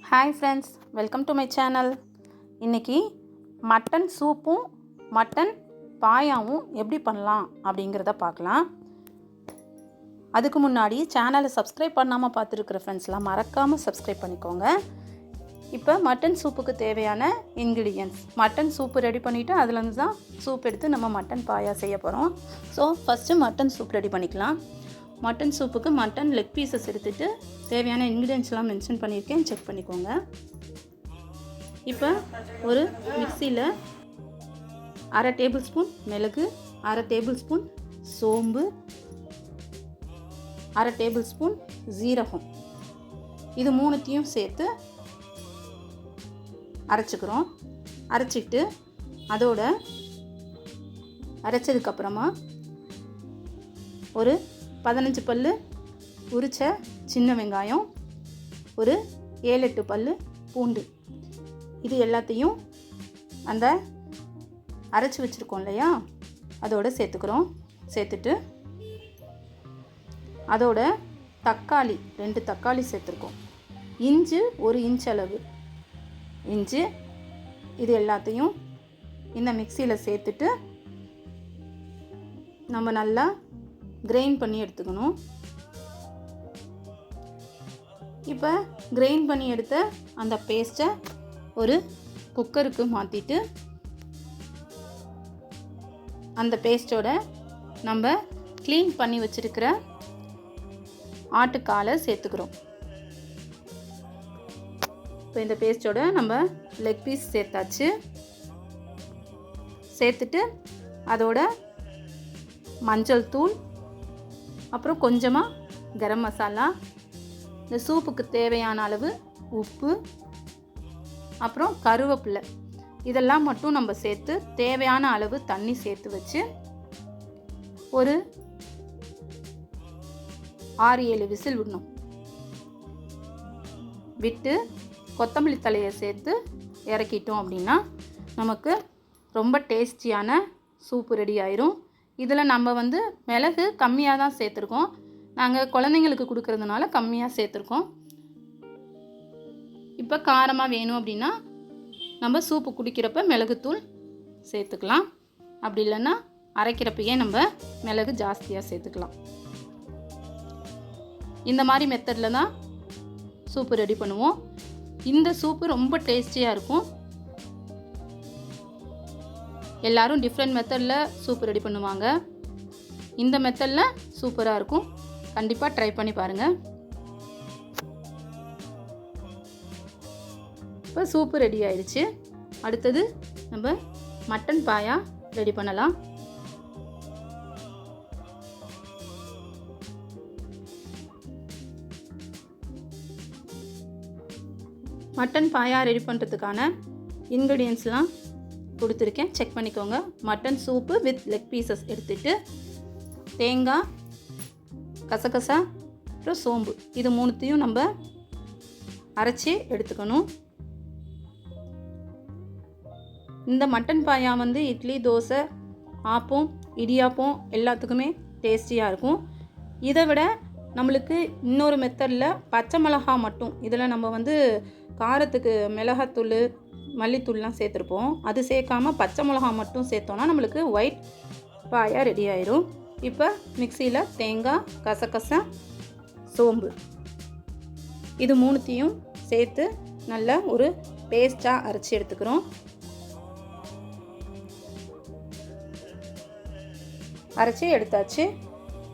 Hi friends, welcome to my channel. இன்றைக்கி mutton சூப்பும் mutton பாயாவும் எப்படி பண்ணலாம் அப்படிங்கிறத பார்க்கலாம். அதுக்கு முன்னாடி சேனலை சப்ஸ்கிரைப் பண்ணாமல் பார்த்துருக்குற ஃப்ரெண்ட்ஸ்லாம் மறக்காமல் சப்ஸ்கிரைப் பண்ணிக்கோங்க. இப்போ மட்டன் சூப்புக்கு தேவையான இன்க்ரீடியன்ட்ஸ், மட்டன் சூப்பு ரெடி பண்ணிவிட்டு அதுலேருந்து தான் சூப் எடுத்து நம்ம மட்டன் பாயா செய்ய போகிறோம். So first mutton soup ready பண்ணிக்கலாம். மட்டன் சூப்புக்கு மட்டன் லெக் பீசஸ் எடுத்துகிட்டு தேவையான இன்க்ரீடியன்ட்ஸ்லாம் மென்ஷன் பண்ணியிருக்கேன், செக் பண்ணிக்கோங்க. இப்போ ஒரு மிக்சியில் அரை டேபிள் ஸ்பூன் மிளகு, அரை டேபிள் ஸ்பூன் சோம்பு, அரை டேபிள் ஸ்பூன் ஜீரகம், இது மூணுத்தையும் சேர்த்து அரைச்சிக்கிறோம். அரைச்சிட்டு அதோட அரைச்சதுக்கப்புறமா ஒரு 15 பல் உரித்த சின்ன வெங்காயம், ஒரு 7-8 பல் பூண்டு, இது எல்லாத்தையும் அந்த அரைச்சி வச்சுருக்கோம் இல்லையா அதோடு சேர்த்துக்கிறோம். சேர்த்துட்டு அதோட தக்காளி 2 தக்காளி சேர்த்துருக்கோம். இஞ்சி 1 இன்ச் அளவு இஞ்சி, இது எல்லாத்தையும் இந்த மிக்சியில் சேர்த்துட்டு நம்ம நல்லா கிரைண்ட் பண்ணி எடுத்துக்கணும். இப்போ கிரைண்ட் பண்ணி எடுத்த அந்த பேஸ்ட்டை ஒரு குக்கருக்கு மாற்றிட்டு அந்த பேஸ்ட்டோட நம்ம க்ளீன் பண்ணி வச்சுருக்கிற ஆட்டுக்காலை சேர்த்துக்கிறோம். இப்போ இந்த பேஸ்ட்டோட நம்ம லெக் பீஸ் சேர்த்தாச்சு. சேர்த்துட்டு அதோட மஞ்சள் தூள், அப்புறம் கொஞ்சமாக கரம் மசாலா, இந்த சூப்புக்கு தேவையான அளவு உப்பு, அப்புறம் கருவேப்பிலை, இதெல்லாம் மட்டும் நம்ம சேர்த்து தேவையான அளவு தண்ணி சேர்த்து வச்சு ஒரு 6-7 விசில் விடணும். விட்டு கொத்தமல்லி தலையை சேர்த்து இறக்கிட்டோம் அப்படின்னா நமக்கு ரொம்ப டேஸ்டியான சூப்பு ரெடி ஆயிரும். இதில் நம்ம மிளகு கம்மியாக தான் சேர்த்துருக்கோம். நாங்கள் குழந்தைங்களுக்கு கொடுக்கறதுனால கம்மியாக சேர்த்துருக்கோம். இப்போ காரமாக வேணும் அப்படின்னா நம்ம சூப்பு குடிக்கிறப்ப மிளகுத்தூள் சேர்த்துக்கலாம். அப்படி இல்லைன்னா அரைக்கிறப்பையே நம்ம மிளகு ஜாஸ்தியாக சேர்த்துக்கலாம். இந்த மாதிரி மெத்தடில் தான் சூப்பு ரெடி பண்ணுவோம். இந்த சூப்பு ரொம்ப டேஸ்டியாக இருக்கும். எல்லோரும் டிஃப்ரெண்ட் மெத்தடில் சூப்பு ரெடி பண்ணுவாங்க. இந்த மெத்தடில் சூப்பராக இருக்கும். கண்டிப்பாக ட்ரை பண்ணி பாருங்கள். இப்போ சூப்பு ரெடி ஆயிடுச்சு. அடுத்தது நம்ம மட்டன் பாயா ரெடி பண்ணலாம். மட்டன் பாயா ரெடி பண்ணுறதுக்கான இன்க்ரீடியன்ஸ்லாம் கொடுத்துருக்கேன், செக் பண்ணிக்கோங்க. Mutton soup with leg pieces எடுத்துகிட்டு தேங்காய், கசகசா, அப்புறம் சோம்பு, இது மூணுத்தையும் நம்ம அரைச்சி எடுத்துக்கணும். இந்த மட்டன் பாயா இட்லி, தோசை, ஆப்பம், இடியாப்பம் எல்லாத்துக்குமே டேஸ்டியாக இருக்கும். இதை விட நம்மளுக்கு இன்னொரு மெத்தடில் பச்சை மிளகா மட்டும், இதில் நம்ம காரத்துக்கு மிளகாத்தூள், மல்லித்தூள்லாம் சேர்த்துருப்போம். அது சேர்க்காமல் பச்சை மிளகா மட்டும் சேர்த்தோன்னா நம்மளுக்கு ஒயிட் பாயா ரெடி ஆயிரும். இப்போ மிக்சியில் தேங்காய், கசகசா, சோம்பு, இது மூணுத்தையும் சேர்த்து நல்லா ஒரு பேஸ்ட்டாக அரைச்சி எடுத்துக்கிறோம். அரைச்சி எடுத்தாச்சு.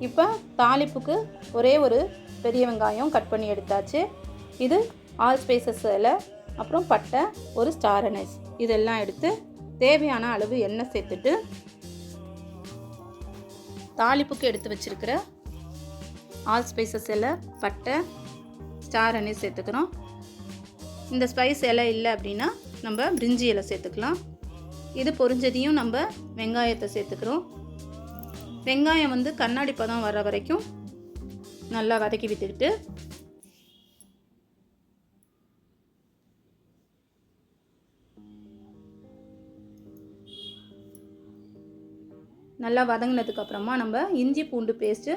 இப்போ தாளிப்புக்கு ஒரே ஒரு பெரிய வெங்காயம் கட் பண்ணி எடுத்தாச்சு. இது ஆல் ஸ்பைசஸ் இலை, அப்புறம் பட்டை, ஒரு ஸ்டார் அனைஸ், இதெல்லாம் எடுத்து தேவையான அளவு எண்ணெய் சேர்த்துட்டு தாளிப்புக்கு எடுத்து வச்சுருக்கிற ஆல் ஸ்பைசஸ் இலை, பட்டை, ஸ்டார் அனைஸ் சேர்த்துக்கிறோம். இந்த ஸ்பைஸ் இலை இல்லை அப்படின்னா நம்ம பிரிஞ்சி இலை சேர்த்துக்கலாம். இது பொரிஞ்சதையும் நம்ம வெங்காயத்தை சேர்த்துக்கிறோம். வெங்காயம் கண்ணாடி பதம் வர வரைக்கும் நல்லா வதக்கி விட்டுக்கிட்டு நல்லா வதங்கினதுக்கப்புறமா நம்ம இஞ்சி பூண்டு பேஸ்ட்டு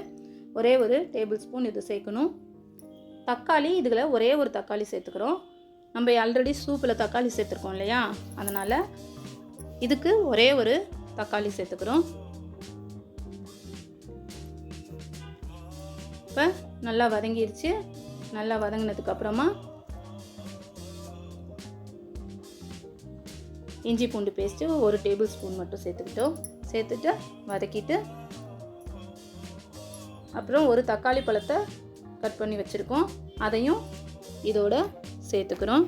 ஒரே ஒரு டேபிள் ஸ்பூன் இது சேர்க்கணும். தக்காளி, இதில் ஒரே ஒரு தக்காளி சேர்த்துக்கிறோம். நம்ம ஆல்ரெடி சூப்பில் தக்காளி சேர்த்துருக்கோம் இல்லையா, அதனால் இதுக்கு ஒரே ஒரு தக்காளி சேர்த்துக்கிறோம். இப்போ நல்லா வதங்கிடுச்சு. நல்லா வதங்கினதுக்கப்புறமா இஞ்சி பூண்டு பேஸ்ட்டு 1 டேபிள் ஸ்பூன் மட்டும் சேர்த்துட்டு வதக்கிட்டு, அப்புறம் ஒரு தக்காளி பழத்தை கட் பண்ணி வச்சுருக்கோம், அதையும் இதோட சேர்த்துக்கிறோம்.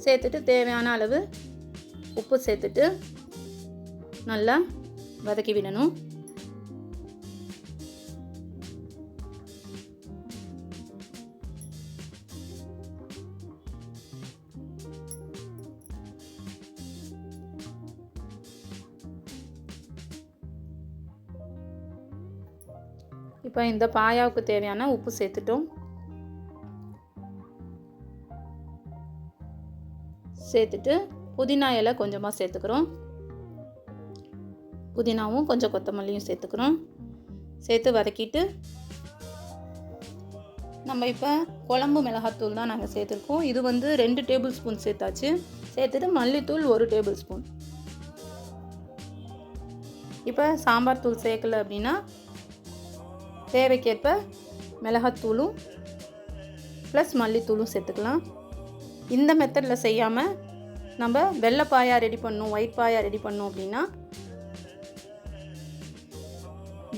சேர்த்துட்டு தேவையான அளவு உப்பு சேர்த்துட்டு நல்லா வதக்கி விடணும். இப்போ இந்த பாயாவுக்கு தேவையான உப்பு சேர்த்துட்டோம். சேர்த்துட்டு புதினா இலை கொஞ்சமாக சேர்த்துக்கிறோம். புதினாவும் கொஞ்சம் கொத்தமல்லியும் சேர்த்துக்கிறோம். சேர்த்து வதக்கிட்டு நம்ம இப்போ குழம்பு மிளகாத்தூள் தான் நாங்கள் சேர்த்துருக்கோம். இது வந்து 2 டேபிள் ஸ்பூன் சேர்த்தாச்சு. சேர்த்துட்டு மல்லித்தூள் 1 டேபிள் ஸ்பூன். இப்போ சாம்பார் தூள் சேர்க்கல அப்படின்னா தேவைக்கேற்ப மிளகாத்தூளும் ப்ளஸ் மல்லித்தூளும் சேர்த்துக்கலாம். இந்த மெத்தடில் செய்யாமல் நம்ம வெள்ளை பாயா ரெடி பண்ணணும், ஒயிட் பாயா ரெடி பண்ணோம் அப்படின்னா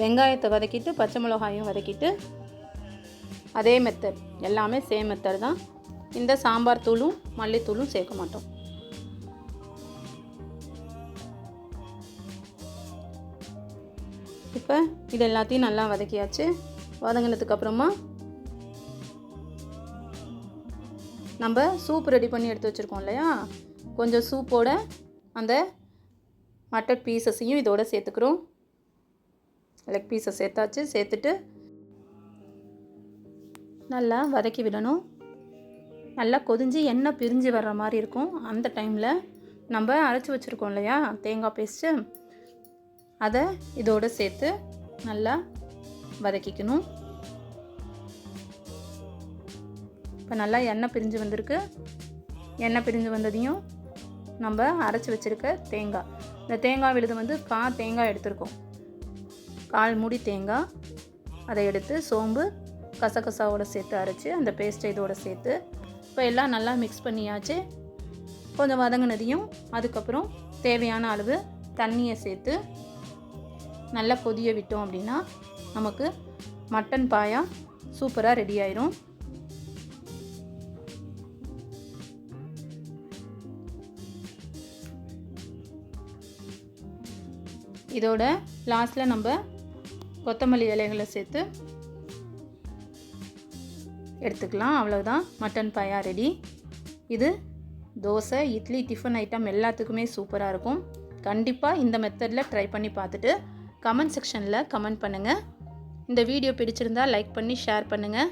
வெங்காயத்தை வதக்கிட்டு பச்சை மிளகாயும் வதக்கிட்டு அதே மெத்தட், எல்லாமே சேம் மெத்தட் தான். இந்த சாம்பார் தூளும் மல்லித்தூளும் சேர்க்க மாட்டோம். இப்போ இது எல்லாத்தையும் நல்லா வதக்கியாச்சு. வதங்கினதுக்கப்புறமா நம்ம சூப் ரெடி பண்ணி எடுத்து வச்சுருக்கோம் இல்லையா, கொஞ்சம் சூப்போட அந்த மட்டன் பீசஸையும் இதோட சேர்த்துக்கிறோம். லெக் பீஸை சேர்த்தாச்சு. சேர்த்துட்டு நல்லா வதக்கி விடணும். நல்லா கொதிஞ்சு எண்ணெய் பிரிஞ்சு வர்ற மாதிரி இருக்கும். அந்த டைமில் நம்ம அரைச்சி வச்சுருக்கோம் இல்லையா தேங்காய் பேஸ்ட்டு, அதை இதோடு சேர்த்து நல்லா வதக்கிக்கணும். இப்போ நல்லா எண்ணெய் பிரிஞ்சு வந்திருக்கு. எண்ணெய் பிரிஞ்சு வந்ததையும் நம்ம அரைச்சி வச்சுருக்க தேங்காய், இந்த தேங்காய் விழுது வந்து தேங்காய் எடுத்துருக்கோம், 1/4 மூடி தேங்காய், அதை எடுத்து சோம்பு கசகசாவோடு சேர்த்து அரைச்சி அந்த பேஸ்ட்டை இதோடு சேர்த்து இப்போ எல்லாம் நல்லா மிக்ஸ் பண்ணியாச்சு. கொஞ்சம் வதங்கினதையும் அதுக்கப்புறம் தேவையான அளவு தண்ணியை சேர்த்து நல்லா கொதிய விட்டோம் அப்படின்னா நமக்கு மட்டன் பாயா சூப்பராக ரெடி ஆயிரும். இதோட லாஸ்ட்டில் நம்ம கொத்தமல்லி இலைகளை சேர்த்து எடுத்துக்கலாம். அவ்வளோதான், மட்டன் பாயா ரெடி. இது தோசை, இட்லி, டிஃபன் ஐட்டம் எல்லாத்துக்குமே சூப்பராக இருக்கும். கண்டிப்பாக இந்த மெத்தடில் ட்ரை பண்ணி பார்த்துட்டு கமெண்ட் செக்ஷனில் கமெண்ட் பண்ணுங்கள். இந்த வீடியோ பிடிச்சிருந்தால் லைக் பண்ணி ஷேர் பண்ணுங்கள்.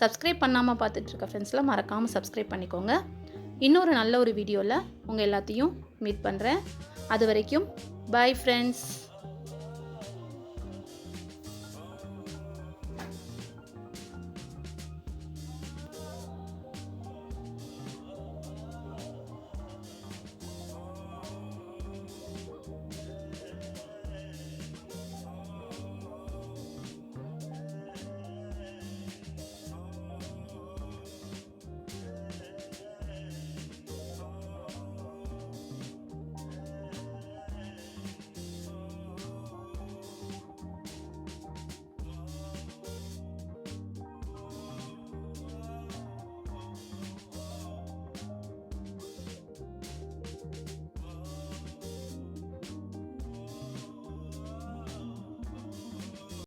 சப்ஸ்கிரைப் பண்ணாமல் பார்த்துட்ருக்க ஃப்ரெண்ட்ஸ்லாம் மறக்காமல் சப்ஸ்கிரைப் பண்ணிக்கோங்க. இன்னொரு நல்ல ஒரு வீடியோவில் உங்கள் எல்லாத்தையும் மீட் பண்ணுறேன். அது வரைக்கும் பாய் ஃப்ரெண்ட்ஸ்.